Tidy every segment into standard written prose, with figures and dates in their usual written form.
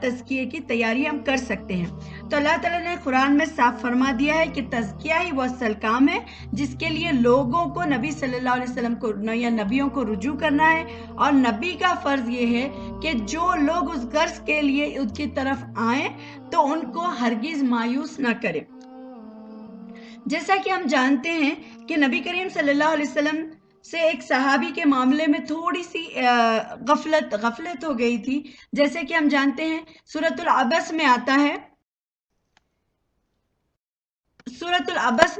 تزکیے کی تیاری ہم کر سکتے ہیں۔ تو اللہ تعالیٰ نے قرآن میں صاف فرما دیا ہے کہ تزکیہ ہی وہ اصل کام ہے جس کے لیے لوگوں کو نبی صلی اللہ علیہ وسلم کو یا نبیوں کو رجوع کرنا ہے، اور نبی کا فرض یہ ہے کہ جو لوگ اس غرض کے لیے ان کی طرف آئیں تو ان کو ہرگز مایوس نہ کرے۔ جیسا کہ ہم جانتے ہیں کہ نبی کریم صلی اللہ علیہ وسلم سے ایک صحابی کے معاملے میں تھوڑی سی غفلت ہو گئی تھی۔ جیسے کہ ہم جانتے ہیں سورۃ العبس میں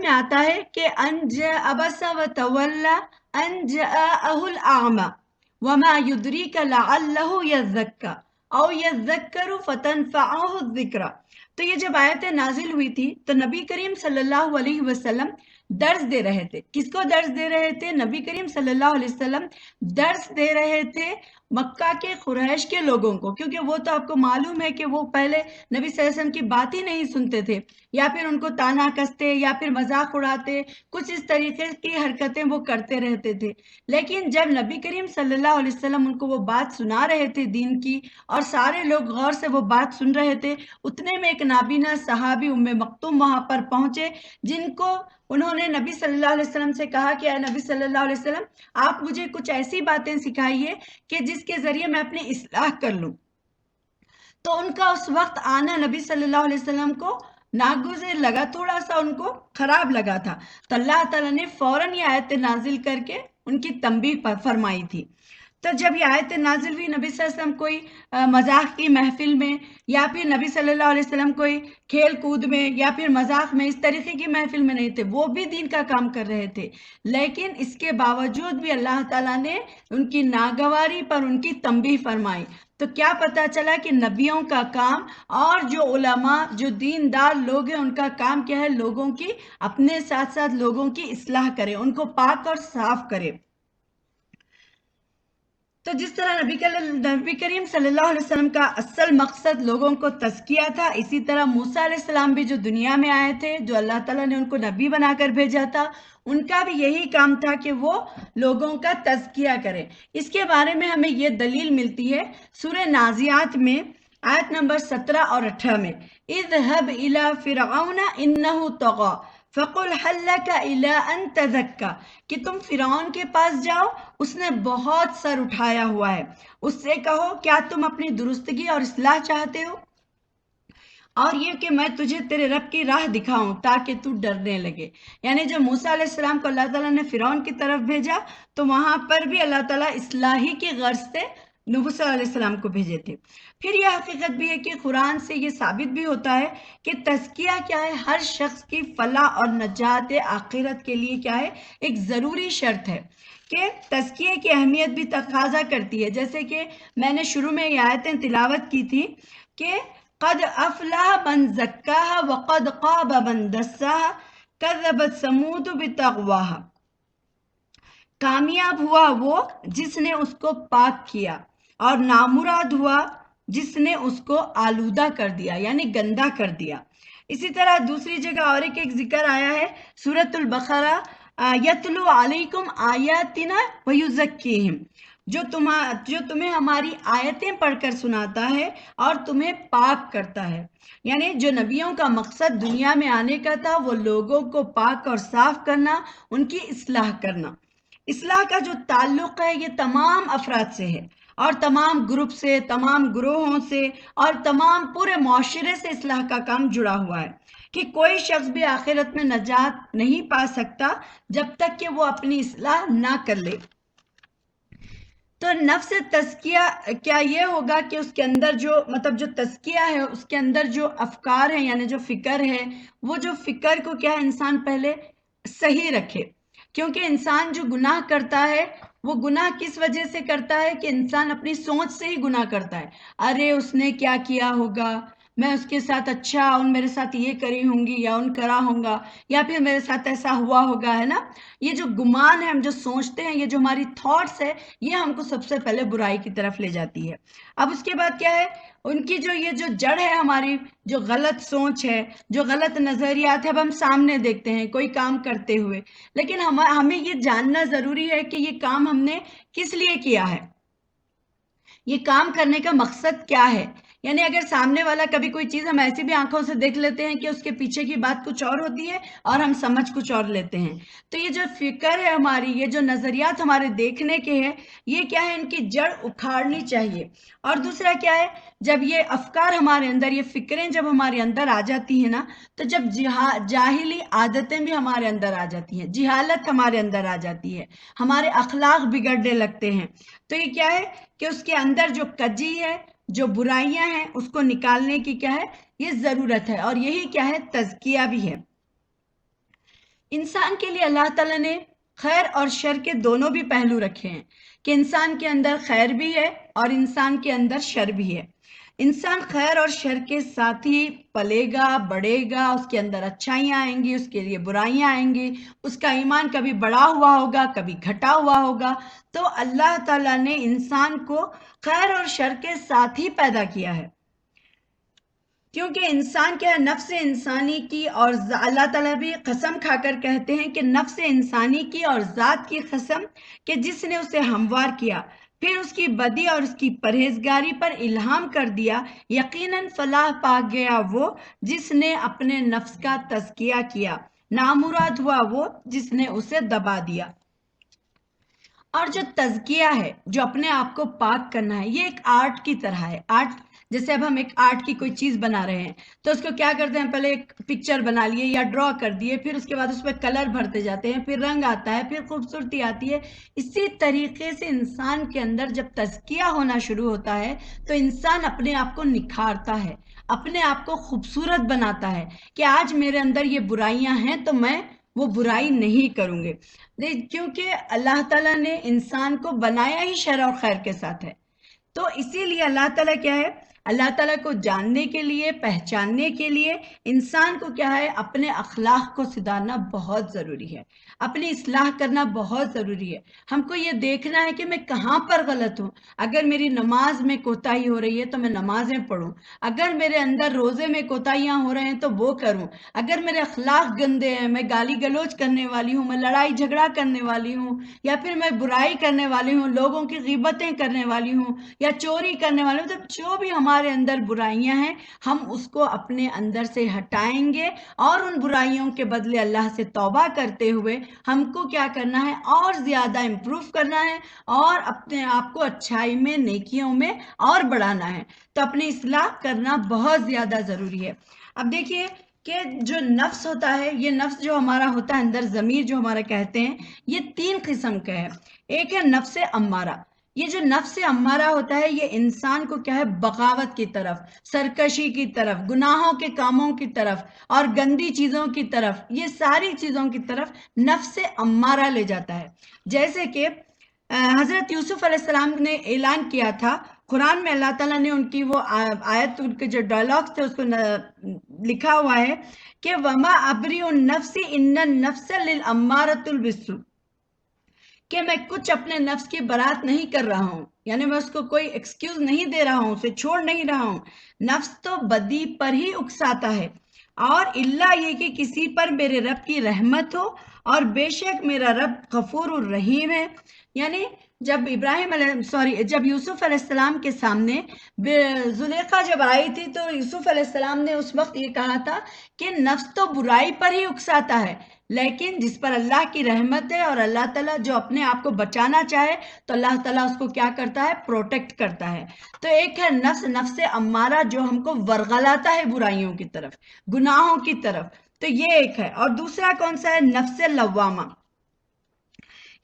آتا ہے کہ عبس وتولى ان جاءه الاعمى وما يدريك لعله يزكى او يذكر فتنفعه الذکرى۔ تو یہ جب آیتیں نازل ہوئی تھی تو نبی کریم صلی اللہ علیہ وسلم درس دے رہے تھے۔ کس کو درس دے رہے تھے؟ نبی کریم صلی اللہ علیہ وسلم درس دے رہے تھے مکہ کے قریش کے لوگوں کو، کیونکہ وہ تو آپ کو معلوم ہے کہ وہ پہلے نبی صلی اللہ علیہ وسلم کی بات ہی نہیں سنتے تھے، یا پھر ان کو تانا کستے یا پھر مذاق اڑاتے، کچھ اس طریقے کی حرکتیں وہ کرتے رہتے تھے۔ لیکن جب نبی کریم صلی اللہ علیہ وسلم ان کو وہ بات سنا رہے تھے دین کی، اور سارے لوگ غور سے وہ بات سن رہے تھے، اتنے میں ایک نابینا صحابی ام مکتوم وہاں پر پہنچے، جن کو انہوں نے نبی صلی اللہ علیہ وسلم سے کہا کہ اے نبی صلی اللہ علیہ وسلم، آپ مجھے کچھ ایسی باتیں سکھائیے کہ جس کے ذریعے میں اپنی اصلاح کر لوں۔ تو ان کا اس وقت آنا نبی صلی اللہ علیہ وسلم کو ناگزیر لگا، تھوڑا سا ان کو خراب لگا تھا، تو اللہ تعالیٰ نے فوراً یہ آیت نازل کر کے ان کی تنبیہ فرمائی تھی۔ تو جب یہ آیت نازل ہوئی، نبی صلی اللہ علیہ وسلم کوئی مذاق کی محفل میں یا پھر نبی صلی اللہ علیہ وسلم کوئی کھیل کود میں یا پھر مذاق میں اس طریقے کی محفل میں نہیں تھے، وہ بھی دین کا کام کر رہے تھے، لیکن اس کے باوجود بھی اللہ تعالیٰ نے ان کی ناگواری پر ان کی تنبیہ فرمائی۔ تو کیا پتا چلا کہ نبیوں کا کام اور جو علماء جو دیندار لوگ ہیں ان کا کام کیا ہے؟ لوگوں کی اپنے ساتھ ساتھ لوگوں کی اصلاح کرے، ان کو پاک اور صاف کرے۔ تو جس طرح نبی کریم صلی اللہ علیہ وسلم کا اصل مقصد لوگوں کو تزکیہ تھا، اسی طرح موسیٰ علیہ السلام بھی جو دنیا میں آئے تھے، جو اللہ تعالیٰ نے ان کو نبی بنا کر بھیجا تھا، ان کا بھی یہی کام تھا کہ وہ لوگوں کا تزکیہ کرے۔ اس کے بارے میں ہمیں یہ دلیل ملتی ہے سورہ نازعات میں آیت نمبر 17 اور 18 میں، اذهب الى فرعون انه طغى فقل هل لك الى ان تزكى، کہ تم فرعون کے پاس جاؤ، اس نے بہت سر اٹھایا ہوا ہے، اس سے کہو کیا تم اپنی درستگی اور اصلاح چاہتے ہو، اور یہ کہ میں تجھے تیرے رب کی راہ دکھاؤں تاکہ تو ڈرنے لگے۔ یعنی جب موسیٰ علیہ السلام کو اللہ تعالیٰ نے فرعون کی طرف بھیجا تو وہاں پر بھی اللہ تعالیٰ اصلاحی کی غرض سے موسیٰ علیہ السلام کو بھیجے تھے۔ پھر یہ حقیقت بھی ہے کہ قرآن سے یہ ثابت بھی ہوتا ہے کہ تزکیہ کیا ہے؟ ہر شخص کی فلاح اور نجات آخرت کے لیے کیا ہے؟ ایک ضروری شرط ہے کہ تزکیے کی اہمیت بھی تقاضا کرتی ہے۔ جیسے کہ میں نے شروع میں یہ آیتیں تلاوت کی تھی کہ قد افلح من زکاها وقد خاب من دساها كذبت ثمود بطغواها، کامیاب ہوا وہ جس نے اس کو پاک کیا، اور نامراد ہوا جس نے اس کو آلودہ کر دیا، یعنی گندا کر دیا۔ اسی طرح دوسری جگہ اور ایک ذکر آیا ہے سورۃ البقرہ، یتلو علیکم آیاتنا ویزکیہم، جو تمہیں ہماری آیتیں پڑھ کر سناتا ہے اور تمہیں پاک کرتا ہے۔ یعنی جو نبیوں کا مقصد دنیا میں آنے کا تھا وہ لوگوں کو پاک اور صاف کرنا، ان کی اصلاح کرنا۔ اصلاح کا جو تعلق ہے یہ تمام افراد سے ہے، اور تمام گروپ سے، تمام گروہوں سے، اور تمام پورے معاشرے سے اصلاح کا کام جڑا ہوا ہے، کہ کوئی شخص بھی آخرت میں نجات نہیں پا سکتا جب تک کہ وہ اپنی اصلاح نہ کر لے۔ تو نفس تزکیہ کیا یہ ہوگا کہ اس کے اندر جو تزکیہ ہے اس کے اندر جو افکار ہیں، یعنی جو فکر ہے، وہ جو فکر کو کیا انسان پہلے صحیح رکھے، کیونکہ انسان جو گناہ کرتا ہے وہ گناہ کس وجہ سے کرتا ہے کہ انسان اپنی سوچ سے ہی گناہ کرتا ہے۔ ارے اس نے کیا کیا ہوگا، میں اس کے ساتھ اچھا، ان میرے ساتھ یہ کری ہوں گی یا ان کرا ہوں گا، یا پھر میرے ساتھ ایسا ہوا ہوگا، ہے نا۔ یہ جو گمان ہے، ہم جو سوچتے ہیں، یہ جو ہماری تھاٹس ہے، یہ ہم کو سب سے پہلے برائی کی طرف لے جاتی ہے۔ اب اس کے بعد کیا ہے، ان کی یہ جو جڑ ہے، ہماری جو غلط سوچ ہے، جو غلط نظریات ہے، اب ہم سامنے دیکھتے ہیں کوئی کام کرتے ہوئے، لیکن ہمیں یہ جاننا ضروری ہے کہ یہ کام ہم نے کس لیے کیا ہے۔ یہ کام کرنے کا مقصد کیا ہے. یعنی اگر سامنے والا کبھی کوئی چیز ہم ایسی بھی آنکھوں سے دیکھ لیتے ہیں کہ اس کے پیچھے کی بات کچھ اور ہوتی ہے اور ہم سمجھ کچھ اور لیتے ہیں. تو یہ جو فکر ہے ہماری، یہ جو نظریات ہمارے دیکھنے کے ہیں، یہ کیا ہے، ان کی جڑ اکھاڑنی چاہیے. اور دوسرا کیا ہے، جب یہ افکار ہمارے اندر، یہ فکریں جب ہمارے اندر آ جاتی ہیں نا، تو جب جاہلی عادتیں بھی ہمارے اندر آ جاتی ہیں، جہالت ہمارے اندر آ جاتی ہے، ہمارے اخلاق بگڑنے لگتے ہیں. تو یہ کیا ہے کہ اس کے اندر جو کجی ہے، جو برائیاں ہیں، اس کو نکالنے کی کیا ہے، یہ ضرورت ہے. اور یہی کیا ہے، تزکیہ بھی ہے. انسان کے لیے اللہ تعالیٰ نے خیر اور شر کے دونوں بھی پہلو رکھے ہیں، کہ انسان کے اندر خیر بھی ہے اور انسان کے اندر شر بھی ہے. انسان خیر اور شر کے ساتھ ہی پلے گا، بڑھے گا، اس کے اندر اچھائیاں آئیں گی، اس کے لیے برائیاں آئیں گی، اس کا ایمان کبھی بڑھا ہوا ہوگا، کبھی گھٹا ہوا ہوگا. تو اللہ تعالیٰ نے انسان کو خیر اور شر کے ساتھ ہی پیدا کیا ہے، کیونکہ انسان کیا ہے، نفس انسانی کی، اور اللہ تعالیٰ بھی قسم کھا کر کہتے ہیں کہ نفس انسانی کی اور ذات کی قسم کہ جس نے اسے ہموار کیا، پھر اس کی بدی اور اس کی پرہیزگاری پر الہام کر دیا، یقیناً فلاح پا گیا وہ جس نے اپنے نفس کا تزکیہ کیا، نامراد ہوا وہ جس نے اسے دبا دیا. اور جو تزکیہ ہے، جو اپنے آپ کو پاک کرنا ہے، یہ ایک آرٹ کی طرح ہے. آرٹ جیسے اب ہم ایک آرٹ کی کوئی چیز بنا رہے ہیں تو اس کو کیا کرتے ہیں، پہلے ایک پکچر بنا لیے یا ڈرا کر دیے، پھر اس کے بعد اس پہ کلر بھرتے جاتے ہیں، پھر رنگ آتا ہے، پھر خوبصورتی آتی ہے. اسی طریقے سے انسان کے اندر جب تزکیہ ہونا شروع ہوتا ہے تو انسان اپنے آپ کو نکھارتا ہے، اپنے آپ کو خوبصورت بناتا ہے، کہ آج میرے اندر یہ برائیاں ہیں تو میں وہ برائی نہیں کروں گے، کیونکہ اللہ تعالیٰ نے انسان کو بنایا ہی شر اور خیر کے ساتھ ہے. تو اسی لیے اللہ تعالیٰ کیا ہے، اللہ تعالیٰ کو جاننے کے لیے، پہچاننے کے لیے انسان کو کیا ہے، اپنے اخلاق کو سدھارنا بہت ضروری ہے، اپنی اصلاح کرنا بہت ضروری ہے. ہم کو یہ دیکھنا ہے کہ میں کہاں پر غلط ہوں. اگر میری نماز میں کوتاہی ہو رہی ہے تو میں نمازیں پڑھوں، اگر میرے اندر روزے میں کوتاہیاں ہو رہے ہیں تو وہ کروں، اگر میرے اخلاق گندے ہیں، میں گالی گلوچ کرنے والی ہوں، میں لڑائی جھگڑا کرنے والی ہوں، یا پھر میں برائی کرنے والی ہوں، لوگوں کی غیبتیں کرنے والی ہوں، یا چوری کرنے والے ہوں، تو جو بھی ہمارے اندر برائیاں ہیں ہم اس کو اپنے اندر سے ہٹائیں گے، اور ان برائیوں کے بدلے اللہ سے توبہ کرتے ہوئے ہم کو کیا کرنا ہے، اور زیادہ امپروو کرنا ہے، اور اپنے آپ کو اچھائی میں، نیکیوں میں اور بڑھانا ہے. تو اپنی اصلاح کرنا بہت زیادہ ضروری ہے. اب دیکھیے کہ جو نفس ہوتا ہے، یہ نفس جو ہمارا ہوتا ہے اندر، ضمیر جو ہمارا کہتے ہیں، یہ 3 قسم کا ہے. ایک ہے نفس امارہ. یہ جو نفس امارہ ہوتا ہے، یہ انسان کو کیا ہے، بغاوت کی طرف، سرکشی کی طرف، گناہوں کے کاموں کی طرف اور گندی چیزوں کی طرف، یہ ساری چیزوں کی طرف نفس امارہ لے جاتا ہے. جیسے کہ حضرت یوسف علیہ السلام نے اعلان کیا تھا قرآن میں، اللہ تعالیٰ نے ان کی وہ آیت، ان کے جو ڈائلاگز تھے اس کو لکھا ہوا ہے کہ وَمَا أَبْرِئُ النَّفْسِ إِنَّ النَّفْسَ لِلْأَمَّارَةُ الْبِسُّوءِ، کہ میں کچھ اپنے نفس کی برات نہیں کر رہا ہوں، یعنی میں اس کو کوئی ایکسکیوز نہیں دے رہا ہوں، اسے چھوڑ نہیں رہا ہوں. نفس تو بدی پر ہی اکساتا ہے، اور اللہ یہ کہ کسی پر میرے رب کی رحمت ہو، اور بے شک میرا رب غفور الرحیم ہے. یعنی جب جب یوسف علیہ السلام کے سامنے زلیخا جب آئی تھی تو یوسف علیہ السلام نے اس وقت یہ کہا تھا کہ نفس تو برائی پر ہی اکساتا ہے، لیکن جس پر اللہ کی رحمت ہے اور اللہ تعالیٰ جو اپنے آپ کو بچانا چاہے تو اللہ تعالیٰ اس کو کیا کرتا ہے، پروٹیکٹ کرتا ہے. تو ایک ہے نفس امارہ جو ہم کو ورغلاتا ہے برائیوں کی طرف، گناہوں کی طرف، تو یہ ایک ہے. اور دوسرا کون سا ہے، نفس لوامہ.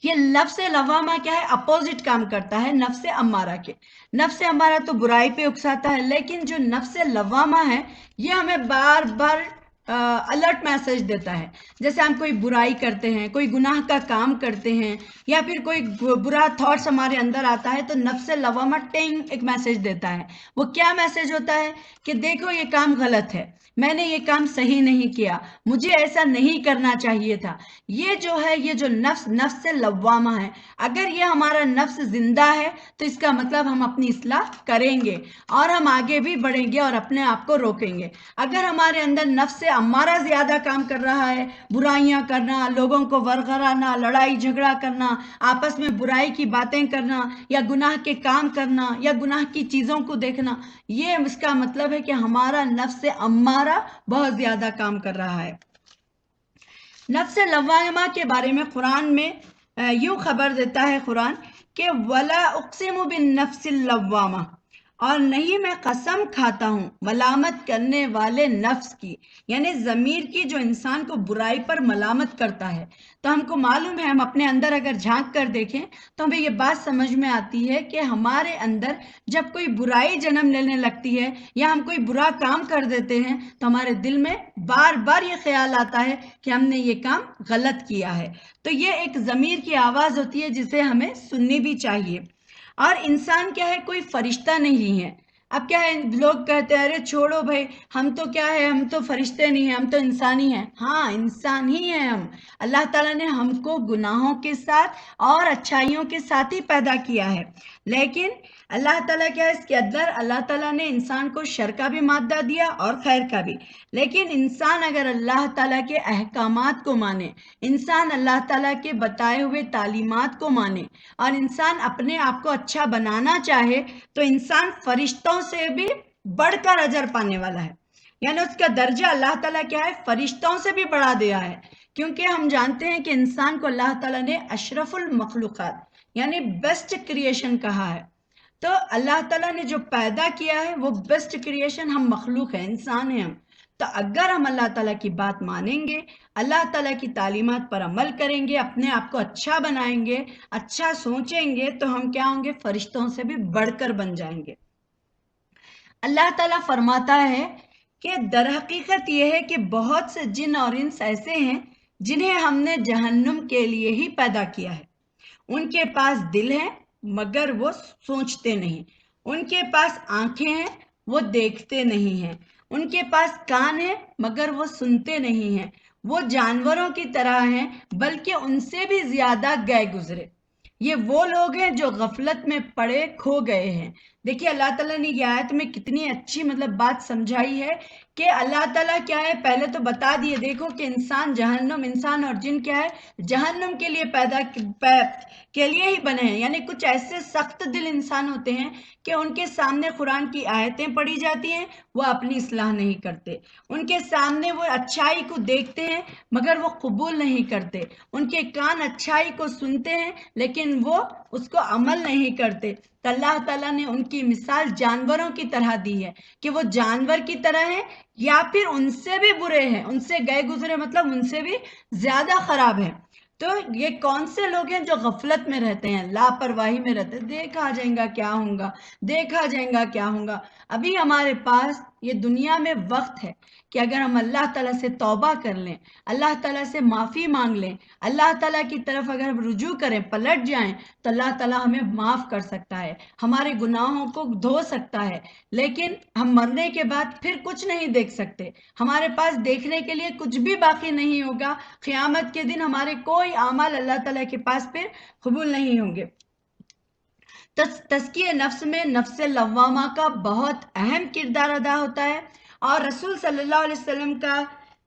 یہ نفس لوامہ کیا ہے، اپوزٹ کام کرتا ہے نفس امارہ کے. نفس امارہ تو برائی پہ اکساتا ہے، لیکن جو نفس لوامہ ہے یہ ہمیں بار بار الرٹ میسج دیتا ہے. جیسے ہم کوئی برائی کرتے ہیں، کوئی گناہ کا کام کرتے ہیں، یا پھر کوئی برا تھاٹس ہمارے اندر آتا ہے تو نفس لوامہ ٹینگ ایک میسج دیتا ہے. وہ کیا میسج ہوتا ہے کہ دیکھو یہ کام غلط ہے، میں نے یہ کام صحیح نہیں کیا، مجھے ایسا نہیں کرنا چاہیے تھا۔ یہ جو ہے، یہ جو نفس لوامہ ہے، اگر یہ ہمارا نفس زندہ ہے تو اس کا مطلب ہم اپنی اصلاح کریں گے اور ہم آگے بھی بڑھیں گے اور اپنے آپ کو روکیں گے۔ اگر ہمارے اندر نفس امارہ زیادہ کام کر رہا ہے، برائیاں کرنا، لوگوں کو ورغلانا، لڑائی جھگڑا کرنا، آپس میں برائی کی باتیں کرنا، یا گناہ کے کام کرنا، یا گناہ کی چیزوں کو دیکھنا، یہ اس کا مطلب ہے کہ ہمارا نفس امارہ بہت زیادہ کام کر رہا ہے۔ نفس لوامہ کے بارے میں قرآن میں یوں خبر دیتا ہے قرآن کہ وَلَا أُقْسِمُ بِالنَّفْسِ اللَّوَّامَةِ، اور نہیں میں قسم کھاتا ہوں ملامت کرنے والے نفس کی، یعنی ضمیر کی، جو انسان کو برائی پر ملامت کرتا ہے۔ تو ہم کو معلوم ہے، ہم اپنے اندر اگر جھانک کر دیکھیں تو ہمیں یہ بات سمجھ میں آتی ہے کہ ہمارے اندر جب کوئی برائی جنم لینے لگتی ہے یا ہم کوئی برا کام کر دیتے ہیں تو ہمارے دل میں بار بار یہ خیال آتا ہے کہ ہم نے یہ کام غلط کیا ہے۔ تو یہ ایک ضمیر کی آواز ہوتی ہے جسے ہمیں سننی بھی چاہیے۔ اور انسان کیا ہے، کوئی فرشتہ نہیں ہے۔ اب کیا ہے، لوگ کہتے ہیں ارے چھوڑو بھائی، ہم تو کیا ہے، ہم تو فرشتے نہیں ہیں، ہم تو انسان ہی ہیں۔ ہاں، انسان ہی ہیں ہم۔ اللہ تعالیٰ نے ہم کو گناہوں کے ساتھ اور اچھائیوں کے ساتھ ہی پیدا کیا ہے، لیکن اللہ تعالیٰ کیا ہے، اس کے اندر اللہ تعالیٰ نے انسان کو شر کا بھی مادہ دیا اور خیر کا بھی۔ لیکن انسان اگر اللہ تعالیٰ کے احکامات کو مانے، انسان اللہ تعالیٰ کے بتائے ہوئے تعلیمات کو مانے، اور انسان اپنے آپ کو اچھا بنانا چاہے، تو انسان فرشتوں سے بھی بڑھ کر اجر پانے والا ہے۔ یعنی اس کا درجہ اللہ تعالیٰ کیا ہے، فرشتوں سے بھی بڑھا دیا ہے، کیونکہ ہم جانتے ہیں کہ انسان کو اللہ تعالیٰ نے اشرف المخلوقات یعنی بیسٹ کریشن کہا ہے۔ تو اللہ تعالیٰ نے جو پیدا کیا ہے وہ بیسٹ کریشن، ہم مخلوق ہیں، انسان ہیں ہم۔ تو اگر ہم اللہ تعالیٰ کی بات مانیں گے، اللہ تعالیٰ کی تعلیمات پر عمل کریں گے، اپنے آپ کو اچھا بنائیں گے، اچھا سوچیں گے، تو ہم کیا ہوں گے، فرشتوں سے بھی بڑھ کر بن جائیں گے۔ اللہ تعالیٰ فرماتا ہے کہ در حقیقت یہ ہے کہ بہت سے جن اور انس ایسے ہیں جنہیں ہم نے جہنم کے لیے ہی پیدا کیا ہے۔ ان کے پاس دل ہے مگر وہ سوچتے نہیں، ان کے پاس آنکھیں ہیں وہ دیکھتے نہیں ہیں، ان کے پاس کان ہے مگر وہ سنتے نہیں ہیں، وہ جانوروں کی طرح ہیں بلکہ ان سے بھی زیادہ گئے گزرے۔ یہ وہ لوگ ہیں جو غفلت میں پڑے کھو گئے ہیں۔ دیکھیے اللہ تعالیٰ نے یہ آیت میں کتنی اچھی بات سمجھائی ہے کہ اللہ تعالیٰ کیا ہے، پہلے تو بتا دیے، دیکھو کہ انسان اور جن کیا ہے، جہنم کے لیے کے لیے ہی بنے ہیں۔ یعنی کچھ ایسے سخت دل انسان ہوتے ہیں کہ ان کے سامنے قرآن کی آیتیں پڑھی جاتی ہیں، وہ اپنی اصلاح نہیں کرتے، ان کے سامنے وہ اچھائی کو دیکھتے ہیں مگر وہ قبول نہیں کرتے، ان کے کان اچھائی کو سنتے ہیں لیکن وہ اس کو عمل نہیں کرتے۔ تو اللہ تعالیٰ نے ان کی مثال جانوروں کی طرح دی ہے کہ وہ جانور کی طرح ہیں یا پھر ان سے بھی برے ہیں، ان سے گئے گزرے مطلب ان سے بھی زیادہ خراب ہیں۔ تو یہ کون سے لوگ ہیں جو غفلت میں رہتے ہیں، لاپرواہی میں رہتے ہیں، دیکھا جائے گا کیا ہوگا، دیکھا جائے گا کیا ہوگا۔ ابھی ہمارے پاس یہ دنیا میں وقت ہے کہ اگر ہم اللہ تعالیٰ سے توبہ کر لیں، اللہ تعالیٰ سے معافی مانگ لیں، اللہ تعالیٰ کی طرف اگر ہم رجوع کریں، پلٹ جائیں، تو اللہ تعالیٰ ہمیں معاف کر سکتا ہے، ہمارے گناہوں کو دھو سکتا ہے۔ لیکن ہم مرنے کے بعد پھر کچھ نہیں دیکھ سکتے، ہمارے پاس دیکھنے کے لیے کچھ بھی باقی نہیں ہوگا۔ قیامت کے دن ہمارے کوئی اعمال اللہ تعالیٰ کے پاس پھر قبول نہیں ہوں گے۔ تزکیہ نفس میں نفس لوامہ کا بہت اہم کردار ادا ہوتا ہے، اور رسول صلی اللہ علیہ وسلم کا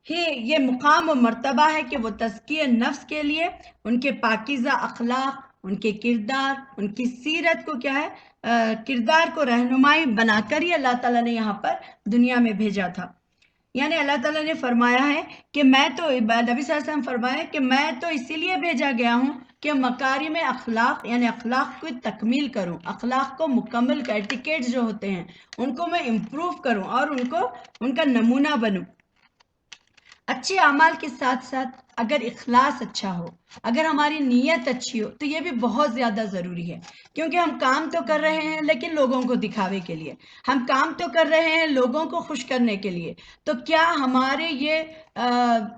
ہی یہ مقام و مرتبہ ہے کہ وہ تزکیہ نفس کے لیے ان کے پاکیزہ اخلاق، ان کے کردار، ان کی سیرت کو کیا ہے، کردار کو رہنمائی بنا کر ہی اللہ تعالیٰ نے یہاں پر دنیا میں بھیجا تھا۔ یعنی اللہ تعالیٰ نے فرمایا ہے کہ نبی صلی اللہ علیہ وسلم فرمایا کہ میں تو اسی لیے بھیجا گیا ہوں کہ مکارم اخلاق یعنی اخلاق کو تکمیل کروں، اخلاق کو مکمل کر، ایٹیکیٹس جو ہوتے ہیں ان کو میں امپروو کروں اور ان کا نمونہ بنوں۔ اچھے اعمال کے ساتھ ساتھ اگر اخلاص اچھا ہو، اگر ہماری نیت اچھی ہو، تو یہ بھی بہت زیادہ ضروری ہے، کیونکہ ہم کام تو کر رہے ہیں لیکن لوگوں کو دکھاوے کے لیے، ہم کام تو کر رہے ہیں لوگوں کو خوش کرنے کے لیے۔ تو کیا ہمارے یہ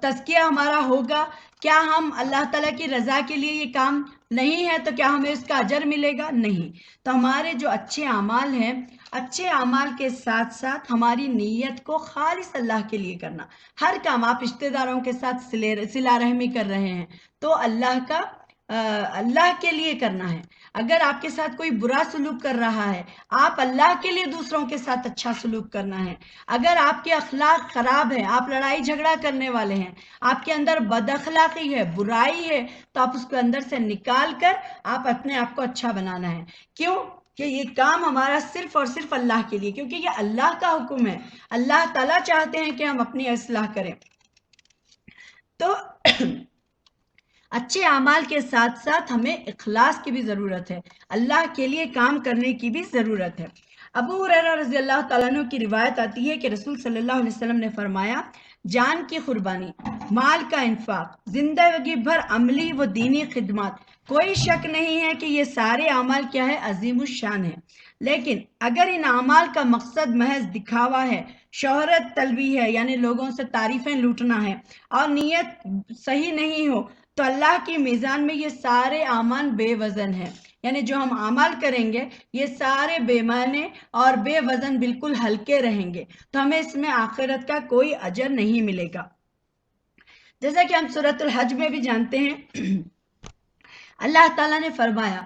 تزکیہ ہمارا ہوگا؟ کیا ہم اللہ تعالیٰ کی رضا کے لیے یہ کام نہیں ہے تو کیا ہمیں اس کا اجر ملے گا؟ نہیں۔ تو ہمارے جو اچھے اعمال ہیں اچھے اعمال کے ساتھ ساتھ ہماری نیت کو خالص اللہ کے لیے کرنا. ہر کام آپ رشتہ داروں کے ساتھ صلہ رحمی کر رہے ہیں تو اللہ کے لیے کرنا ہے. اگر آپ کے ساتھ کوئی برا سلوک کر رہا ہے، آپ اللہ کے لیے دوسروں کے ساتھ اچھا سلوک کرنا ہے. اگر آپ کے اخلاق خراب ہیں، آپ لڑائی جھگڑا کرنے والے ہیں، آپ کے اندر بد اخلاقی ہے، برائی ہے، تو آپ اس کو اندر سے نکال کر آپ اپنے آپ کو اچھا بنانا ہے. کیوں کہ یہ کام ہمارا صرف اور صرف اللہ کے لیے، کیونکہ یہ اللہ کا حکم ہے. اللہ تعالیٰ چاہتے ہیں کہ ہم اپنی اصلاح کریں. تو اچھے اعمال کے ساتھ ساتھ ہمیں اخلاص کی بھی ضرورت ہے، اللہ کے لیے کام کرنے کی بھی ضرورت ہے. ابو ہریرہ رضی اللہ تعالیٰ عنہ کی روایت آتی ہے کہ رسول صلی اللہ علیہ وسلم نے فرمایا، جان کی قربانی، مال کا انفاق، زندگی بھر عملی و دینی خدمات، کوئی شک نہیں ہے کہ یہ سارے اعمال کیا ہے، عظیم الشان ہے. لیکن اگر ان اعمال کا مقصد محض دکھاوا ہے، شہرت طلبی ہے، یعنی لوگوں سے تعریفیں لوٹنا ہے، اور نیت صحیح نہیں ہو، تو اللہ کی میزان میں یہ سارے اعمال بے وزن ہیں. یعنی جو ہم اعمال کریں گے یہ سارے بے معنی اور بے وزن، بالکل ہلکے رہیں گے، تو ہمیں اس میں آخرت کا کوئی اجر نہیں ملے گا. جیسا کہ ہم سورۃ الحج میں بھی جانتے ہیں، اللہ تعالیٰ نے فرمایا،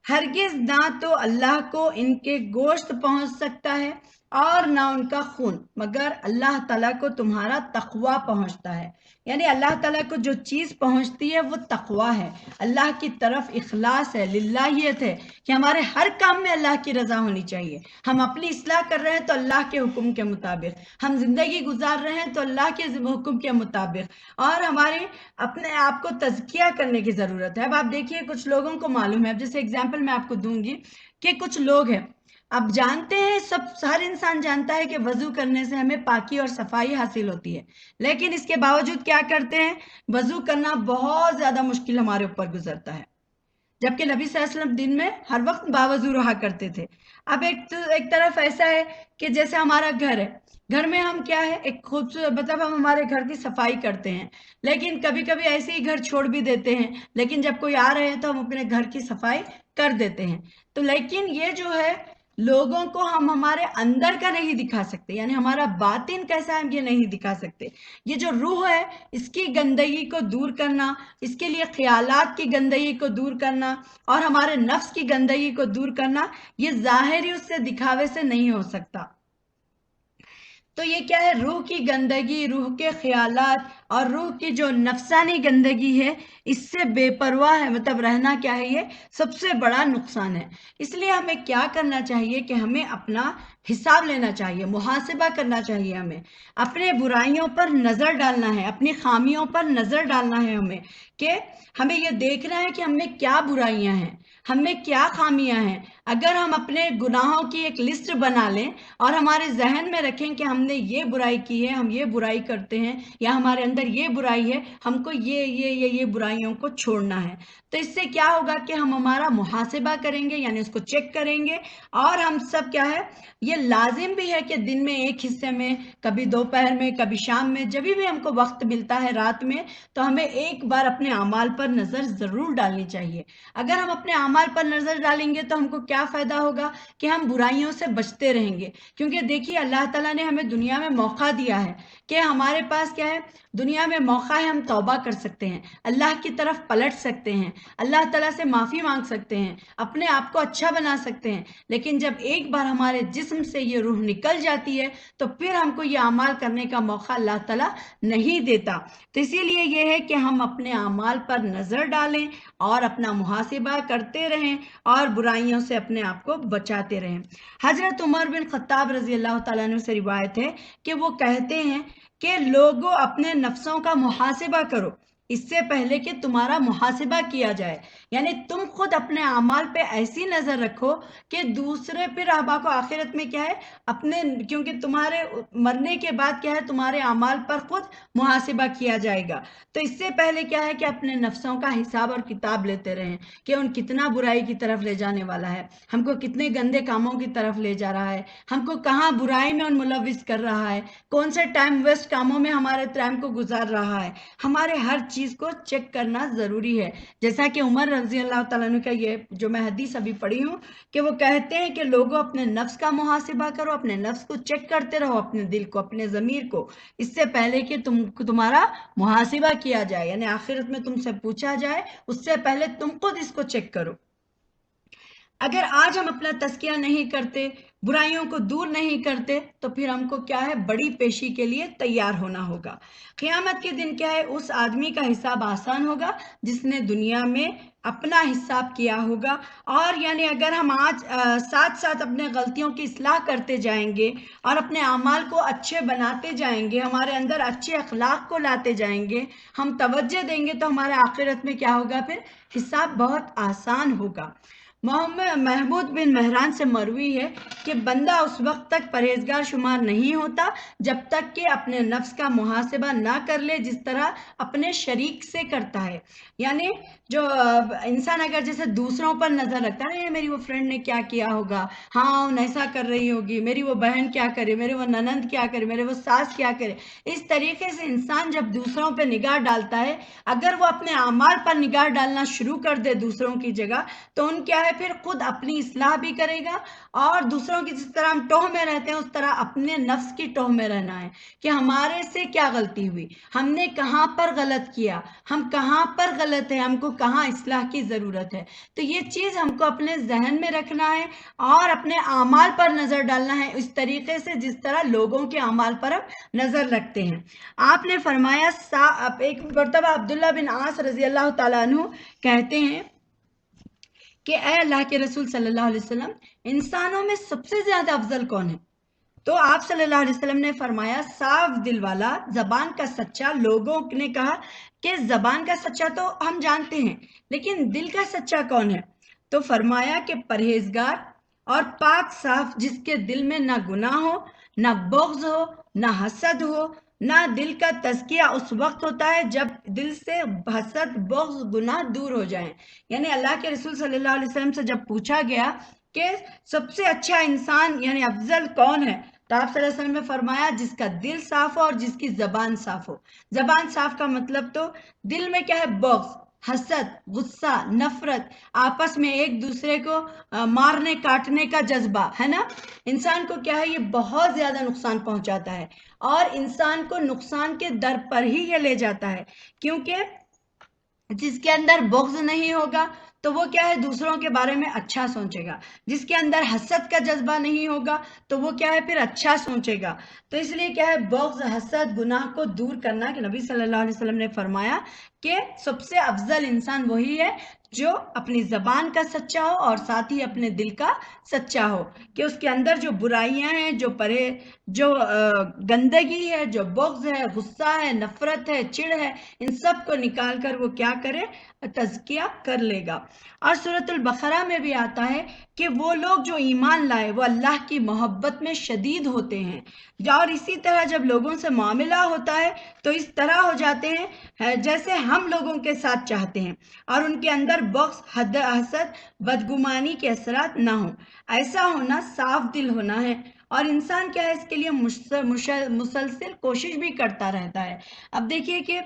ہرگز نہ تو اللہ کو ان کے گوشت پہنچ سکتا ہے اور نہ ان کا خون، مگر اللہ تعالیٰ کو تمہارا تقوی پہنچتا ہے. یعنی اللہ تعالیٰ کو جو چیز پہنچتی ہے وہ تقوی ہے، اللہ کی طرف اخلاص ہے، للہیت ہے، کہ ہمارے ہر کام میں اللہ کی رضا ہونی چاہیے. ہم اپنی اصلاح کر رہے ہیں تو اللہ کے حکم کے مطابق، ہم زندگی گزار رہے ہیں تو اللہ کے حکم کے مطابق، اور ہمارے اپنے آپ کو تزکیہ کرنے کی ضرورت ہے. اب آپ دیکھیے کچھ لوگوں کو معلوم ہے، اب جیسے اگزامپل میں آپ کو دوں گی کہ کچھ لوگ ہیں، اب جانتے ہیں، ہر انسان جانتا ہے کہ وضو کرنے سے ہمیں پاکی اور صفائی حاصل ہوتی ہے، لیکن اس کے باوجود کیا کرتے ہیں، وضو کرنا بہت زیادہ مشکل ہمارے اوپر گزرتا ہے، جبکہ نبی صلی اللہ علیہ وسلم دن میں ہر وقت باوضو رہا کرتے تھے. اب ایک طرف ایسا ہے کہ جیسے ہمارا گھر ہے، گھر میں ہم کیا ہے، ایک خوبصورت، مطلب ہم ہمارے گھر کی صفائی کرتے ہیں، لیکن کبھی کبھی ایسے ہی گھر چھوڑ بھی دیتے ہیں، لیکن جب کوئی آ رہے ہیں تو ہم اپنے گھر کی صفائی کر دیتے ہیں. تو لیکن یہ جو ہے، لوگوں کو ہم ہمارے اندر کا نہیں دکھا سکتے، یعنی ہمارا باطن کیسا ہے ہم یہ نہیں دکھا سکتے. یہ جو روح ہے اس کی گندگی کو دور کرنا، اس کے لیے خیالات کی گندگی کو دور کرنا اور ہمارے نفس کی گندگی کو دور کرنا، یہ ظاہری اس سے دکھاوے سے نہیں ہو سکتا. تو یہ کیا ہے، روح کی گندگی، روح کے خیالات اور روح کی جو نفسانی گندگی ہے، اس سے بے پرواہ ہے، مطلب رہنا کیا ہے، یہ سب سے بڑا نقصان ہے. اس لیے ہمیں کیا کرنا چاہیے کہ ہمیں اپنا حساب لینا چاہیے، محاسبہ کرنا چاہیے، ہمیں اپنے برائیوں پر نظر ڈالنا ہے، اپنی خامیوں پر نظر ڈالنا ہے، کہ ہمیں یہ دیکھنا ہے کہ ہم میں کیا برائیاں ہیں، ہم میں کیا خامیاں ہیں. اگر ہم اپنے گناہوں کی ایک لسٹ بنا لیں اور ہمارے ذہن میں رکھیں کہ ہم نے یہ برائی کی ہے، ہم یہ برائی کرتے ہیں، یا ہمارے اندر یہ برائی ہے، ہم کو یہ برائیوں کو چھوڑنا ہے، تو اس سے کیا ہوگا کہ ہم ہمارا محاسبہ کریں گے، یعنی اس کو چیک کریں گے. اور ہم سب کیا ہے، یہ لازم بھی ہے کہ دن میں ایک حصے میں، کبھی دوپہر میں، کبھی شام میں، جب بھی ہم کو وقت ملتا ہے رات میں، تو ہمیں ایک بار اپنے اعمال پر نظر ضرور ڈالنی چاہیے. اگر ہم اپنے اعمال پر نظر ڈالیں گے تو ہم کو کیا فائدہ ہوگا کہ ہم برائیوں سے بچتے رہیں گے. کیونکہ دیکھیے اللہ تعالیٰ نے ہمیں دنیا میں موقع دیا ہے کہ ہمارے پاس کیا ہے، دنیا میں موقع ہے، ہم توبہ کر سکتے ہیں، اللہ کی طرف پلٹ سکتے ہیں، اللہ تعالیٰ سے معافی مانگ سکتے ہیں، اپنے آپ کو اچھا بنا سکتے ہیں. لیکن جب ایک بار ہمارے جسم سے یہ روح نکل جاتی ہے تو پھر ہم کو یہ اعمال کرنے کا موقع اللہ تعالیٰ نہیں دیتا. تو اسی لیے یہ ہے کہ ہم اپنے اعمال پر نظر ڈالیں اور اپنا محاسبہ کرتے رہیں اور برائیوں سے اپنے آپ کو بچاتے رہیں. حضرت عمر بن خطاب رضی اللہ تعالیٰ عنہ سے روایت ہے کہ وہ کہتے ہیں کہ لوگوں اپنے نفسوں کا محاسبہ کرو اس سے پہلے کہ تمہارا محاسبہ کیا جائے. یعنی تم خود اپنے اعمال پہ ایسی نظر رکھو کہ دوسرے پھر ابا کو آخرت میں کیا ہے، اپنے، کیونکہ تمہارے مرنے کے بعد کیا ہے، تمہارے اعمال پر خود محاسبہ کیا جائے گا. تو اس سے پہلے کیا ہے کہ اپنے نفسوں کا حساب اور کتاب لیتے رہیں کہ ان کتنا برائی کی طرف لے جانے والا ہے، ہم کو کتنے گندے کاموں کی طرف لے جا رہا ہے، ہم کو کہاں برائی میں ان ملوث کر رہا ہے، کون سے ٹائم ویسٹ کاموں میں ہمارے ٹائم کو گزار رہا ہے. ہمارے ہر چیز کو چیک کرنا ضروری ہے. جیسا کہ عمر رضی اللہ تعالیٰ عنہ کا یہ جو میں حدیث ابھی پڑھی ہوں کہ وہ کہتے ہیں کہ لوگوں اپنے نفس کا محاسبہ کرو، اپنے نفس کو چیک کرتے رہو، اپنے دل کو، اپنے ضمیر کو، اس سے پہلے کہ تمہارا محاسبہ کیا جائے، یعنی آخرت میں تم سے پوچھا جائے اس سے پہلے تم خود اس کو چیک کرو. اگر آج ہم اپنا تزکیہ نہیں کرتے، برائیوں کو دور نہیں کرتے، تو پھر ہم کو کیا ہے، بڑی پیشی کے لیے تیار ہونا ہوگا. قیامت کے دن کیا ہے، اس آدمی کا حساب آسان ہوگا جس نے دنیا میں اپنا حساب کیا ہوگا. اور یعنی اگر ہم آج ساتھ ساتھ اپنے غلطیوں کی اصلاح کرتے جائیں گے اور اپنے اعمال کو اچھے بناتے جائیں گے، ہمارے اندر اچھے اخلاق کو لاتے جائیں گے، ہم توجہ دیں گے، تو ہمارے آخرت میں کیا ہوگا، پھر حساب بہت آسان ہوگا. محمود بن مہران سے مروی ہے کہ بندہ اس وقت تک پرہیزگار شمار نہیں ہوتا جب تک کہ اپنے نفس کا محاسبہ نہ کر لے جس طرح اپنے شریک سے کرتا ہے. یعنی جو انسان اگر جیسے دوسروں پر نظر رکھتا ہے، میری وہ فرینڈ نے کیا کیا ہوگا، ہاں وہ ایسا کر رہی ہوگی، میری وہ بہن کیا کرے، میرے وہ ننند کیا کرے، میرے وہ ساس کیا کرے، اس طریقے سے انسان جب دوسروں پہ نگاہ ڈالتا ہے، اگر وہ اپنے اعمال پر نگاہ ڈالنا شروع کر دے دوسروں کی جگہ، تو ان کیا ہے، پھر خود اپنی اصلاح بھی کرے گا. اور دوسروں کی جس طرح ہم ٹوہ میں رہتے ہیں اس طرح اپنے نفس کی ٹوہ میں رہنا ہے کہ ہمارے سے کیا غلطی ہوئی، ہم نے کہاں پر غلط کیا، ہم کہاں پر غلط ہے، ہم کو کہاں اصلاح کی ضرورت ہے. تو یہ چیز ہم کو اپنے ذہن میں رکھنا ہے اور اپنے اعمال پر نظر ڈالنا ہے اس طریقے سے جس طرح لوگوں کے اعمال پر ہم نظر رکھتے ہیں. آپ نے فرمایا، ایک مرتبہ عبداللہ بن عاص رضی اللہ تعالیٰ عنہ کہتے ہیں کہ اے اللہ کے رسول صلی اللہ علیہ وسلم، انسانوں میں سب سے زیادہ افضل کون ہے؟ تو آپ صلی اللہ علیہ وسلم نے فرمایا، صاف دل والا، زبان کا سچا. لوگوں نے کہا کہ زبان کا سچا تو ہم جانتے ہیں، لیکن دل کا سچا کون ہے؟ تو فرمایا کہ پرہیزگار اور پاک صاف، جس کے دل میں نہ گناہ ہو، نہ بغض ہو، نہ حسد ہو. نہ دل کا تزکیہ اس وقت ہوتا ہے جب دل سے حسد، بغض، گناہ دور ہو جائیں. یعنی اللہ کے رسول صلی اللہ علیہ وسلم سے جب پوچھا گیا کہ سب سے اچھا انسان یعنی افضل کون ہے، تو آپ صلی اللہ علیہ وسلم نے فرمایا، جس کا دل صاف ہو اور جس کی زبان صاف ہو. زبان صاف کا مطلب تو دل میں کیا ہے، بغض، حسد، غصہ، نفرت، آپس میں ایک دوسرے کو مارنے کاٹنے کا جذبہ ہے نا. انسان کو کیا ہے، یہ بہت زیادہ نقصان پہنچاتا ہے اور انسان کو نقصان کے در پر ہی یہ لے جاتا ہے. کیونکہ جس کے اندر بغض نہیں ہوگا تو وہ کیا ہے، دوسروں کے بارے میں اچھا سوچے گا. جس کے اندر حسد کا جذبہ نہیں ہوگا تو وہ کیا ہے، پھر اچھا سوچے گا. تو اس لیے کیا ہے، بغض، حسد، گناہ کو دور کرنا، کہ نبی صلی اللہ علیہ وسلم نے فرمایا کہ سب سے افضل انسان وہی ہے جو اپنی زبان کا سچا ہو اور ساتھ ہی اپنے دل کا سچا ہو، کہ اس کے اندر جو برائیاں ہیں، جو گندگی ہے، جو بغض ہے، غصہ ہے، نفرت ہے، چڑ ہے، ان سب کو نکال کر وہ کیا کرے، تزکیہ کر لے گا. اور سورۃ البقرہ میں بھی آتا ہے کہ وہ لوگ جو ایمان لائے وہ اللہ کی محبت میں شدید ہوتے ہیں. اور اسی طرح جب لوگوں سے معاملہ ہوتا ہے تو اس طرح ہو جاتے ہیں جیسے ہم لوگوں کے ساتھ چاہتے ہیں، اور ان کے اندر بغض، حسد، بدگمانی کے اثرات نہ ہوں. ایسا ہونا صاف دل ہونا ہے. اور انسان کیا ہے، اس کے لیے مسلسل کوشش بھی کرتا رہتا ہے. اب دیکھیے کہ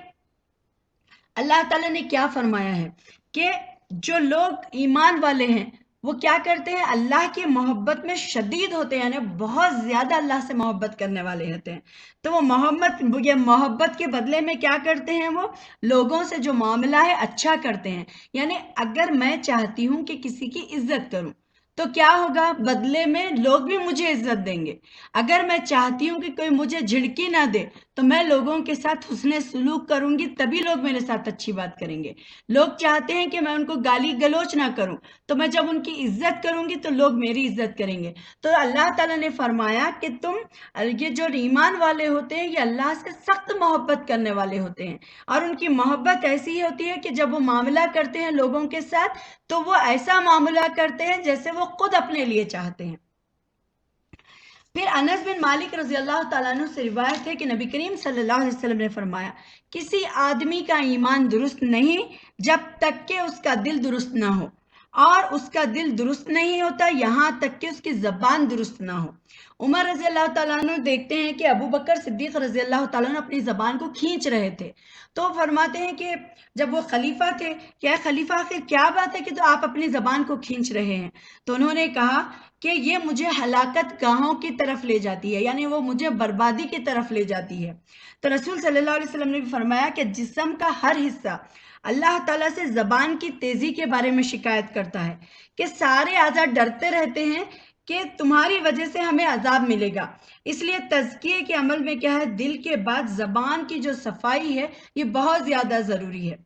اللہ تعالیٰ نے کیا فرمایا ہے کہ جو لوگ ایمان والے ہیں وہ کیا کرتے ہیں، اللہ کی محبت میں شدید ہوتے ہیں، یعنی بہت زیادہ اللہ سے محبت کرنے والے ہوتے ہیں. تو وہ محبت کے بدلے میں کیا کرتے ہیں، وہ لوگوں سے جو معاملہ ہے اچھا کرتے ہیں. یعنی اگر میں چاہتی ہوں کہ کسی کی عزت کروں تو کیا ہوگا، بدلے میں لوگ بھی مجھے عزت دیں گے. اگر میں چاہتی ہوں کہ کوئی مجھے جھڑکی نہ دے تو میں لوگوں کے ساتھ حسن سلوک کروں گی، تبھی لوگ میرے ساتھ اچھی بات کریں گے. لوگ چاہتے ہیں کہ میں ان کو گالی گلوچ نہ کروں، تو میں جب ان کی عزت کروں گی تو لوگ میری عزت کریں گے. تو اللہ تعالیٰ نے فرمایا کہ یہ جو ایمان والے ہوتے ہیں یہ اللہ سے سخت محبت کرنے والے ہوتے ہیں، اور ان کی محبت ایسی ہوتی ہے کہ جب وہ معاملہ کرتے ہیں لوگوں کے ساتھ تو وہ ایسا معاملہ کرتے ہیں جیسے وہ خود اپنے لیے چاہتے ہیں. پھر انس بن مالک رضی اللہ تعالیٰ عنہ سے روایت ہے کہ نبی کریم صلی اللہ علیہ وسلم نے فرمایا، کسی آدمی کا ایمان درست نہیں جب تک کہ اس کا دل درست نہ ہو، اور اس کا دل درست نہیں ہوتا یہاں تک کہ اس کی زبان درست نہ ہو. عمر رضی اللہ تعالیٰ عنہ دیکھتے ہیں کہ ابو بکر صدیق رضی اللہ تعالیٰ عنہ اپنی زبان کو کھینچ رہے تھے، تو فرماتے ہیں کہ جب وہ خلیفہ تھے، کیا خلیفہ آخر کیا بات ہے کہ تو آپ اپنی زبان کو کھینچ رہے ہیں؟ تو انہوں نے کہا کہ یہ مجھے ہلاکت گاہوں کی طرف لے جاتی ہے، یعنی وہ مجھے بربادی کی طرف لے جاتی ہے۔ تو رسول صلی اللہ علیہ وسلم نے بھی فرمایا کہ جسم کا ہر حصہ اللہ تعالیٰ سے زبان کی تیزی کے بارے میں شکایت کرتا ہے کہ سارے اعضاء ڈرتے رہتے ہیں کہ تمہاری وجہ سے ہمیں عذاب ملے گا۔ اس لیے تزکیے کے عمل میں کیا ہے، دل کے بعد زبان کی جو صفائی ہے یہ بہت زیادہ ضروری ہے،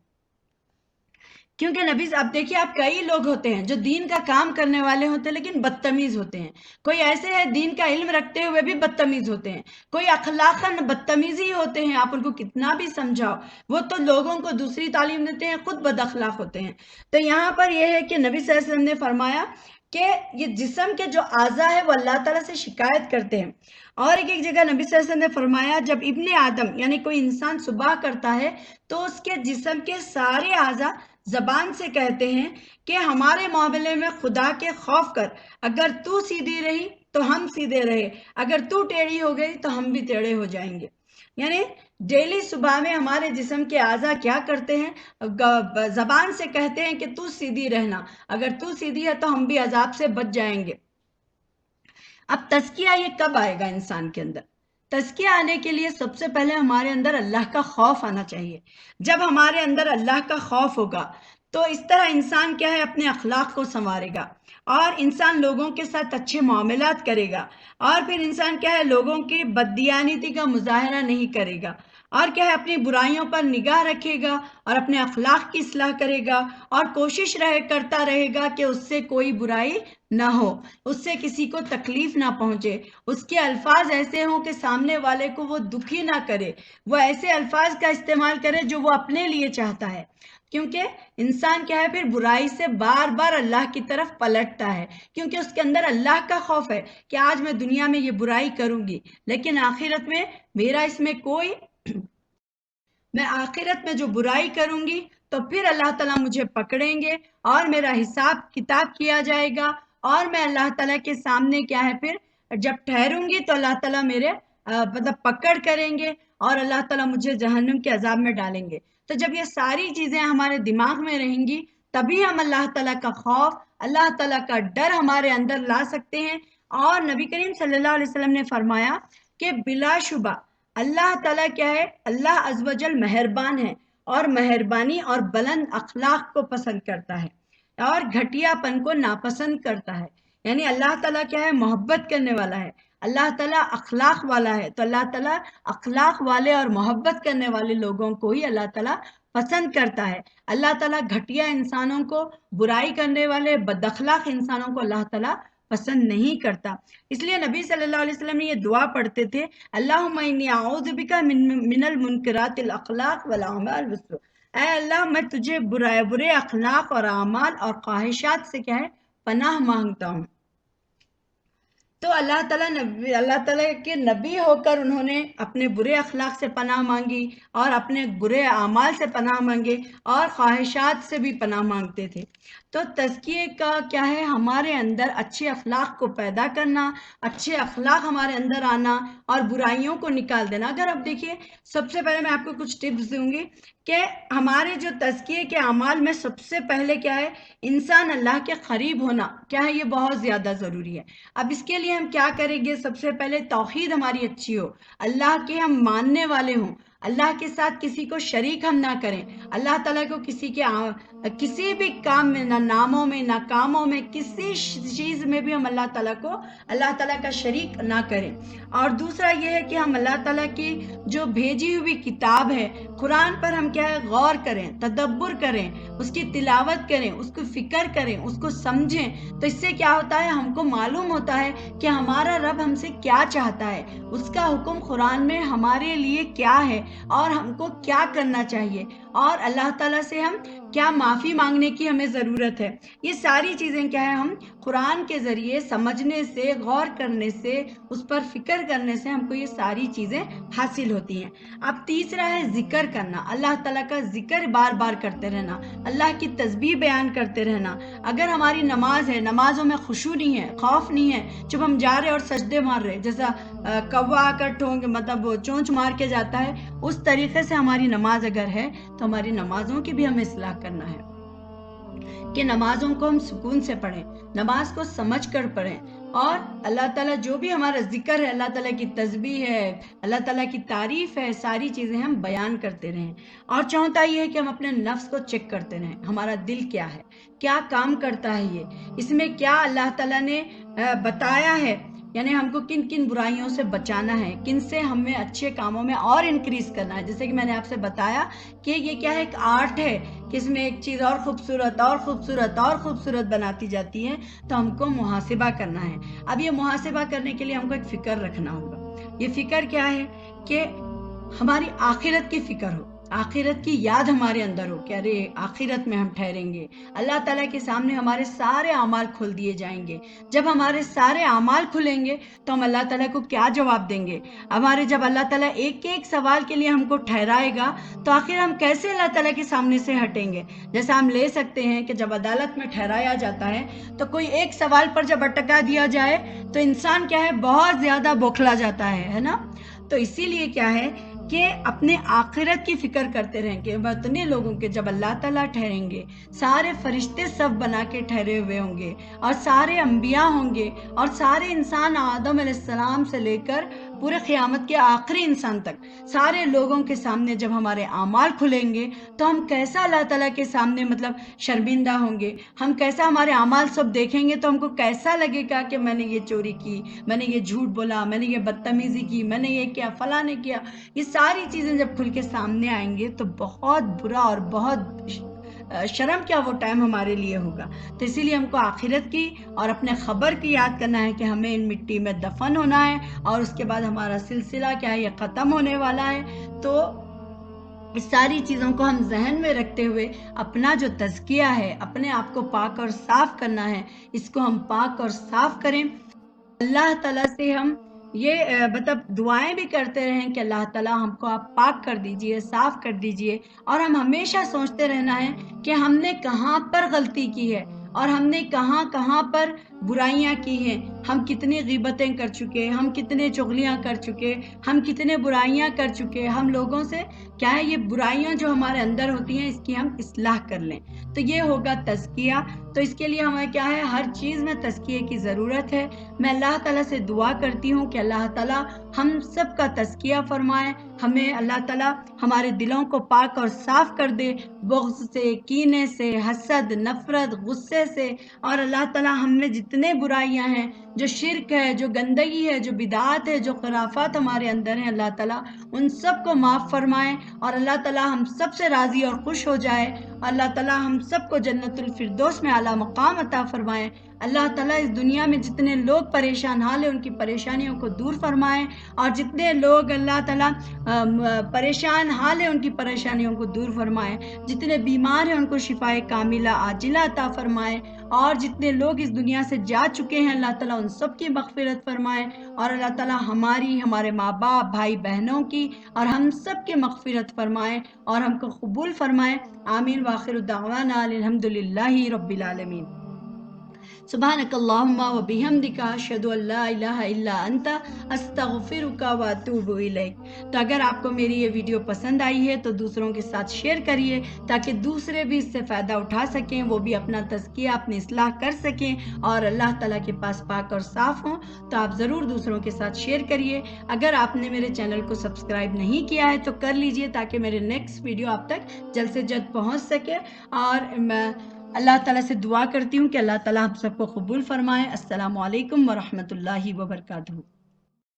کیونکہ نبی اب دیکھیے آپ کئی لوگ ہوتے ہیں جو دین کا کام کرنے والے ہوتے ہیں لیکن بدتمیز ہوتے ہیں، کوئی ایسے ہیں دین کا علم رکھتے ہوئے بھی بدتمیز ہوتے ہیں، کوئی اخلاقاً بدتمیز ہی ہوتے ہیں، آپ ان کو کتنا بھی سمجھاؤ وہ تو لوگوں کو دوسری تعلیم دیتے ہیں، خود بد اخلاق ہوتے ہیں۔ تو یہاں پر یہ ہے کہ نبی صلی اللہ علیہ وسلم نے فرمایا کہ یہ جسم کے جو اعضاء ہے وہ اللہ تعالیٰ سے شکایت کرتے ہیں۔ اور ایک جگہ نبی صلی اللہ علیہ وسلم نے فرمایا جب ابن آدم یعنی کوئی انسان صبح کرتا ہے تو اس کے جسم کے سارے اعضاء زبان سے کہتے ہیں کہ ہمارے معاملے میں خدا کے خوف کر، اگر تو سیدھی رہی تو ہم سیدھے رہے، اگر تو ٹیڑھی ہو گئی تو ہم بھی ٹیڑھے ہو جائیں گے۔ یعنی ڈیلی صبح میں ہمارے جسم کے اعضاء کیا کرتے ہیں، زبان سے کہتے ہیں کہ تو سیدھی رہنا، اگر تو سیدھی ہے تو ہم بھی عذاب سے بچ جائیں گے۔ اب تزکیہ یہ کب آئے گا انسان کے اندر؟ تزکیہ آنے کے لیے سب سے پہلے ہمارے اندر اللہ کا خوف آنا چاہیے۔ جب ہمارے اندر اللہ کا خوف ہوگا تو اس طرح انسان کیا ہے اپنے اخلاق کو سنوارے گا، اور انسان لوگوں کے ساتھ اچھے معاملات کرے گا، اور پھر انسان کیا ہے لوگوں کی بددیانتی کا مظاہرہ نہیں کرے گا، اور کیا ہے اپنی برائیوں پر نگاہ رکھے گا اور اپنے اخلاق کی اصلاح کرے گا، اور کوشش کرتا رہے گا کہ اس سے کوئی برائی نہ ہو، اس سے کسی کو تکلیف نہ پہنچے، اس کے الفاظ ایسے ہوں کہ سامنے والے کو وہ دکھی نہ کرے، وہ ایسے الفاظ کا استعمال کرے جو وہ اپنے لیے چاہتا ہے، کیونکہ انسان کیا ہے پھر برائی سے بار بار اللہ کی طرف پلٹتا ہے، کیونکہ اس کے اندر اللہ کا خوف ہے کہ آج میں دنیا میں یہ برائی کروں گی لیکن آخرت میں میرا اس میں کوئی میں آخرت میں جو برائی کروں گی تو پھر اللہ تعالیٰ مجھے پکڑیں گے اور میرا حساب کتاب کیا جائے گا، اور میں اللہ تعالیٰ کے سامنے کیا ہے پھر جب ٹھہروں گی تو اللہ تعالیٰ میرے مطلب پکڑ کریں گے اور اللہ تعالیٰ مجھے جہنم کے عذاب میں ڈالیں گے۔ تو جب یہ ساری چیزیں ہمارے دماغ میں رہیں گی تبھی ہم اللہ تعالیٰ کا خوف، اللہ تعالیٰ کا ڈر ہمارے اندر لا سکتے ہیں۔ اور نبی کریم صلی اللہ علیہ وسلم نے فرمایا کہ بلا شبہ اللہ تعالیٰ کیا ہے، اللہ عز و جل مہربان ہے، اور مہربانی اور بلند اخلاق کو پسند کرتا ہے اور گھٹیا پن کو ناپسند کرتا ہے۔ یعنی اللہ تعالیٰ کیا ہے، محبت کرنے والا ہے، اللہ تعالیٰ اخلاق والا ہے، تو اللہ تعالیٰ اخلاق والے اور محبت کرنے والے لوگوں کو ہی اللہ تعالیٰ پسند کرتا ہے۔ اللہ تعالیٰ گھٹیا انسانوں کو، برائی کرنے والے بد اخلاق انسانوں کو اللہ تعالیٰ پسند نہیں کرتا۔ اس لیے نبی صلی اللہ علیہ وسلم نے یہ دعا پڑھتے تھے، اللہم انی اعوذ بک من المنکرات الاخلاق والاعمال والسوء، اے اللہ میں تجھے برے اخلاق اور اعمال اور خواہشات سے کیا ہے پناہ مانگتا ہوں۔ تو اللہ تعالیٰ کے نبی ہو کر انہوں نے اپنے برے اخلاق سے پناہ مانگی اور اپنے برے اعمال سے پناہ مانگے اور خواہشات سے بھی پناہ مانگتے تھے۔ تو تزکیے کا کیا ہے، ہمارے اندر اچھے اخلاق کو پیدا کرنا، اچھے اخلاق ہمارے اندر آنا اور برائیوں کو نکال دینا۔ اگر آپ دیکھیے سب سے پہلے میں آپ کو کچھ ٹپس دوں گی کہ ہمارے جو تزکیے کے اعمال میں سب سے پہلے کیا ہے، انسان اللہ کے قریب ہونا کیا ہے، یہ بہت زیادہ ضروری ہے۔ اب اس کے لیے ہم کیا کریں گے، سب سے پہلے توحید ہماری اچھی ہو، اللہ کے ہم ماننے والے ہوں، اللہ کے ساتھ کسی کو شریک ہم نہ کریں، اللہ تعالیٰ کو کسی بھی کام میں، نہ ناموں میں نہ کاموں میں، کسی چیز میں بھی ہم اللہ تعالیٰ کا شریک نہ کریں۔ اور دوسرا یہ ہے کہ ہم اللہ تعالیٰ کی جو بھیجی ہوئی کتاب ہے قرآن پر ہم کیا ہے غور کریں، تدبر کریں، اس کی تلاوت کریں، اس کو فکر کریں، اس کو سمجھیں، تو اس سے کیا ہوتا ہے، ہم کو معلوم ہوتا ہے کہ ہمارا رب ہم سے کیا چاہتا ہے، اس کا حکم قرآن میں ہمارے لیے کیا ہے اور ہم کو کیا کرنا چاہیے، اور اللہ تعالیٰ سے ہم کیا معافی مانگنے کی ہمیں ضرورت ہے. یہ ساری چیزیں کیا ہے ہم قرآن کے ذریعے سمجھنے سے، غور کرنے سے، اس پر فکر کرنے سے ہم کو یہ ساری چیزیں حاصل ہوتی ہیں. اب تیسرا ہے ذکر کرنا، اللہ تعالیٰ کا ذکر بار بار کرتے رہنا، اللہ کی تسبیح بیان کرتے رہنا. اگر ہماری نماز ہے، نمازوں میں خشوع نہیں ہے، خوف نہیں ہے، جب ہم جا رہے اور سجدے مار رہے، جیسا کوا آ کر مطلب چونچ مار کے جاتا ہے، اس طریقے سے ہماری نماز اگر ہے تو ہماری نمازوں کی بھی ہمیں اصلاح کرنا ہے کہ نمازوں کو ہم سکون سے پڑھیں، نماز کو سمجھ کر پڑھیں. اور اللہ تعالیٰ جو بھی ہمارا ذکر ہے، اللہ تعالیٰ کی تسبیح ہے، اللہ تعالیٰ کی تعریف ہے، ساری چیزیں ہم بیان کرتے رہیں. اور چوتھا یہ ہے کہ ہم اپنے نفس کو چیک کرتے رہیں، ہمارا دل کیا ہے، کیا کام کرتا ہے، اس میں کیا اللہ تعالیٰ نے بتایا ہے، یعنی ہم کو کن کن برائیوں سے بچانا ہے، کن سے ہمیں اچھے کاموں میں اور انکریز کرنا ہے. جیسے کہ میں نے آپ سے بتایا کہ یہ کیا ہے، ایک آرٹ ہے کہ اس میں ایک چیز اور خوبصورت اور خوبصورت اور خوبصورت بناتی جاتی ہے. تو ہم کو محاسبہ کرنا ہے. اب یہ محاسبہ کرنے کے لیے ہم کو ایک فکر رکھنا ہوگا. یہ فکر کیا ہے کہ ہماری آخرت کی فکر ہو، آخرت کی یاد ہمارے اندر ہو کہ ارے آخرت میں ہم ٹھہریں گے، اللہ تعالیٰ کے سامنے ہمارے سارے اعمال کھول دیے جائیں گے. جب ہمارے سارے اعمال کھلیں گے تو ہم اللہ تعالیٰ کو کیا جواب دیں گے. جب اللہ تعالیٰ ایک ایک سوال کے لیے ہم کو ٹھہرائے گا تو آخر ہم کیسے اللہ تعالیٰ کے سامنے سے ہٹیں گے. جیسا ہم لے سکتے ہیں کہ جب عدالت میں ٹھہرایا جاتا ہے تو کوئی ایک سوال پر جب اٹکا دیا جائے تو انسان کیا ہے، بہت زیادہ بوکھلا جاتا ہے نا. تو اسی لیے کیا ہے کہ اپنے آخرت کی فکر کرتے رہیں کہ اتنے لوگوں کے جب اللہ تعالیٰ ٹھہریں گے، سارے فرشتے سب بنا کے ٹھہرے ہوئے ہوں گے، اور سارے انبیاء ہوں گے، اور سارے انسان آدم علیہ السلام سے لے کر پورے قیامت کے آخری انسان تک سارے لوگوں کے سامنے جب ہمارے اعمال کھلیں گے تو ہم کیسا اللہ تعالیٰ کے سامنے مطلب شرمندہ ہوں گے. ہم کیسا ہمارے اعمال سب دیکھیں گے تو ہم کو کیسا لگے گا کہ میں نے یہ چوری کی، میں نے یہ جھوٹ بولا، میں نے یہ بدتمیزی کی، میں نے یہ کیا، فلاں نے کیا. یہ ساری چیزیں جب کھل کے سامنے آئیں گے تو بہت برا اور بہت شرم کیا وہ ٹائم ہمارے لیے ہوگا. تو اسی لیے ہم کو آخرت کی اور اپنے خبر کی یاد کرنا ہے کہ ہمیں ان مٹی میں دفن ہونا ہے اور اس کے بعد ہمارا سلسلہ کیا ہے، یہ ختم ہونے والا ہے. تو اس ساری چیزوں کو ہم ذہن میں رکھتے ہوئے اپنا جو تزکیہ ہے، اپنے آپ کو پاک اور صاف کرنا ہے، اس کو ہم پاک اور صاف کریں. اللہ تعالیٰ سے ہم یہ مطلب دعائیں بھی کرتے رہیں کہ اللہ تعالیٰ ہم کو آپ پاک کر دیجئے، صاف کر دیجئے. اور ہم ہمیشہ سوچتے رہنا ہے کہ ہم نے کہاں پر غلطی کی ہے اور ہم نے کہاں کہاں پر برائیاں کی ہیں. ہم کتنی غیبتیں کر چکے، ہم کتنے چغلیاں کر چکے، ہم کتنے برائیاں کر چکے. ہم لوگوں سے کیا ہے، یہ برائیاں جو ہمارے اندر ہوتی ہیں اس کی ہم اصلاح کر لیں تو یہ ہوگا تزکیہ. تو اس کے لیے ہمیں کیا ہے، ہر چیز میں تزکیے کی ضرورت ہے. میں اللہ تعالیٰ سے دعا کرتی ہوں کہ اللہ تعالیٰ ہم سب کا تزکیہ فرمائے. ہمیں اللہ تعالیٰ ہمارے دلوں کو پاک اور صاف کر دے، بغض سے، کینے سے، حسد، نفرت، غصے سے. اور اللہ تعالیٰ ہم میں جتنے برائیاں ہیں، جو شرک ہے، جو گندگی ہے، جو بدعات ہے، جو خرافات ہمارے اندر ہیں، اللہ تعالیٰ ان سب کو معاف فرمائے. اور اللہ تعالیٰ ہم سب سے راضی اور خوش ہو جائے. اللہ تعالیٰ ہم سب کو جنت الفردوس میں اعلیٰ مقام عطا فرمائے. اللہ تعالیٰ اس دنیا میں جتنے لوگ پریشان حال ہیں ان کی پریشانیوں کو دور فرمائے، اور جتنے لوگ اللہ تعالیٰ پریشان حال ہیں ان کی پریشانیوں کو دور فرمائے. جتنے بیمار ہیں ان کو شفائے کاملہ عاجلہ عطا فرمائے. اور جتنے لوگ اس دنیا سے جا چکے ہیں اللہ تعالیٰ ان سب کی مغفرت فرمائے. اور اللہ تعالیٰ ہماری، ہمارے ماں باپ، بھائی بہنوں کی اور ہم سب کی مغفرت فرمائے اور ہم کو قبول فرمائے. آمین. وآخر دعوانا الحمد للہ رب العالمین. سبحانک اللہم و بحمدک اشہد ان لا الہ الا انت استغفرک و اتوب الیک. تو اگر آپ کو میری یہ ویڈیو پسند آئی ہے تو دوسروں کے ساتھ شیئر کریے تاکہ دوسرے بھی اس سے فائدہ اٹھا سکیں، وہ بھی اپنا تزکیہ، اپنی اصلاح کر سکیں اور اللہ تعالیٰ کے پاس پاک اور صاف ہوں. تو آپ ضرور دوسروں کے ساتھ شیئر کریے. اگر آپ نے میرے چینل کو سبسکرائب نہیں کیا ہے تو کر لیجئے تاکہ میرے نیکسٹ ویڈیو آپ تک جلد سے جلد پہنچ سکے. اور میں اللہ تعالیٰ سے دعا کرتی ہوں کہ اللہ تعالیٰ ہم سب کو قبول فرمائے. السلام علیکم ورحمۃ اللہ وبرکاتہ.